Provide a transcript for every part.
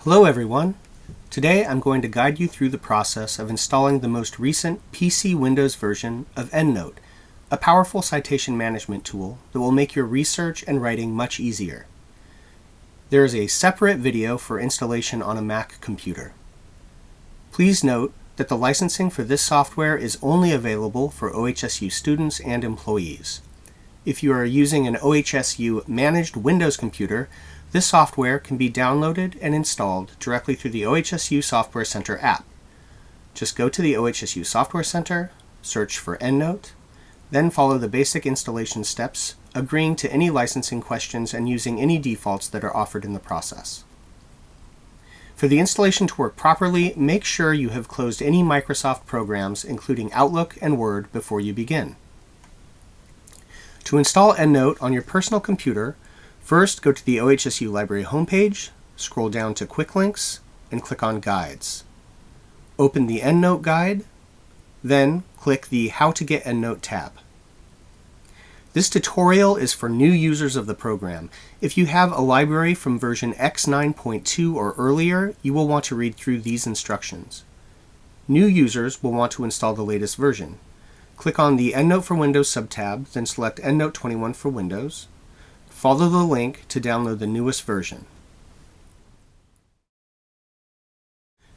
Hello everyone! Today I'm going to guide you through the process of installing the most recent PC Windows version of Endnote, a powerful citation management tool that will make your research and writing much easier. There is a separate video for installation on a Mac computer. Please note that the licensing for this software is only available for OHSU students and employees. If you are using an OHSU managed Windows computer, this software can be downloaded and installed directly through the OHSU Software Center app. Just go to the OHSU Software Center, search for Endnote, then follow the basic installation steps, agreeing to any licensing questions and using any defaults that are offered in the process. For the installation to work properly, make sure you have closed any Microsoft programs, including Outlook and Word, before you begin. To install Endnote on your personal computer, first go to the OHSU Library homepage, scroll down to Quick Links, and click on Guides. Open the Endnote guide, then click the How to Get Endnote tab. This tutorial is for new users of the program. If you have a library from version X9.2 or earlier, you will want to read through these instructions. New users will want to install the latest version. Click on the Endnote for Windows subtab, then select Endnote 21 for Windows. Follow the link to download the newest version.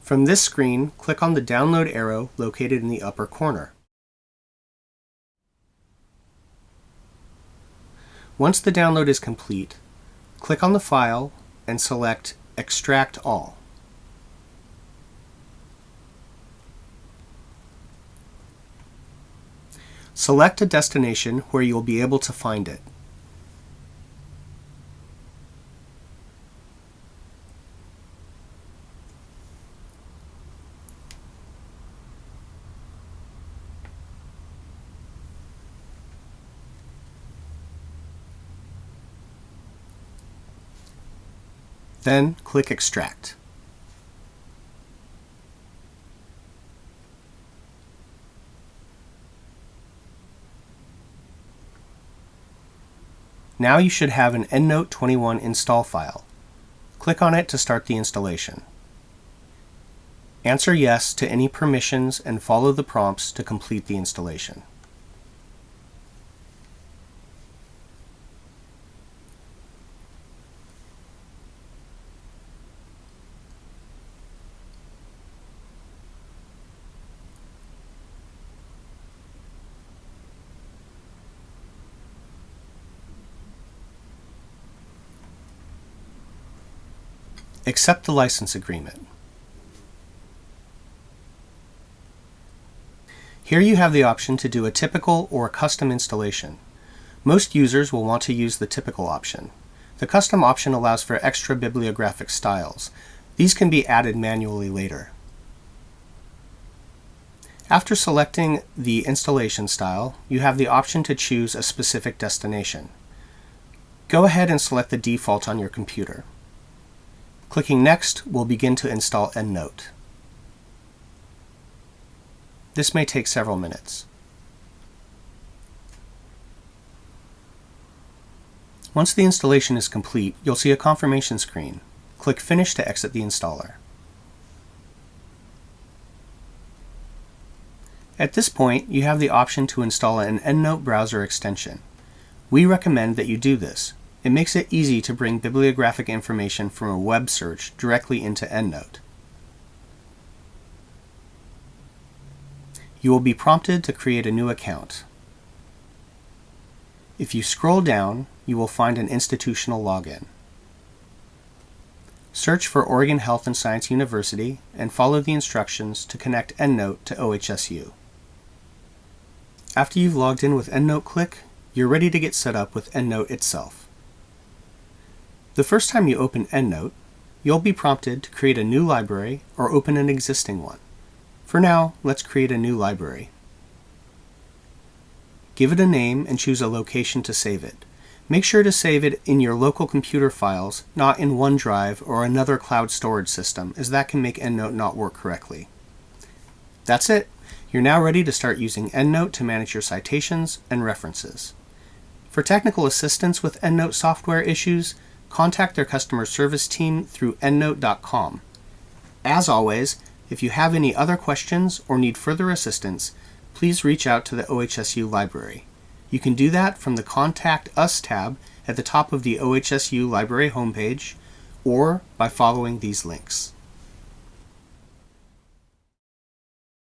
From this screen, click on the download arrow located in the upper corner. Once the download is complete, click on the file and select Extract All. Select a destination where you will be able to find it. Then click Extract. Now you should have an Endnote 21 install file. Click on it to start the installation. Answer yes to any permissions and follow the prompts to complete the installation. Accept the license agreement. Here you have the option to do a typical or a custom installation. Most users will want to use the typical option. The custom option allows for extra bibliographic styles. These can be added manually later. After selecting the installation style, you have the option to choose a specific destination. Go ahead and select the default on your computer. Clicking Next will begin to install Endnote. This may take several minutes. Once the installation is complete, you'll see a confirmation screen. Click Finish to exit the installer. At this point, you have the option to install an Endnote browser extension. We recommend that you do this. It makes it easy to bring bibliographic information from a web search directly into Endnote. You will be prompted to create a new account. If you scroll down, you will find an institutional login. Search for Oregon Health and Science University and follow the instructions to connect Endnote to OHSU. After you've logged in with Endnote Click, you're ready to get set up with Endnote itself. The first time you open Endnote, you'll be prompted to create a new library or open an existing one. For now, let's create a new library. Give it a name and choose a location to save it. Make sure to save it in your local computer files, not in OneDrive or another cloud storage system, as that can make Endnote not work correctly. That's it. You're now ready to start using Endnote to manage your citations and references. For technical assistance with Endnote software issues, contact their customer service team through endnote.com. As always, if you have any other questions or need further assistance, please reach out to the OHSU library. You can do that from the Contact Us tab at the top of the OHSU library homepage, or by following these links.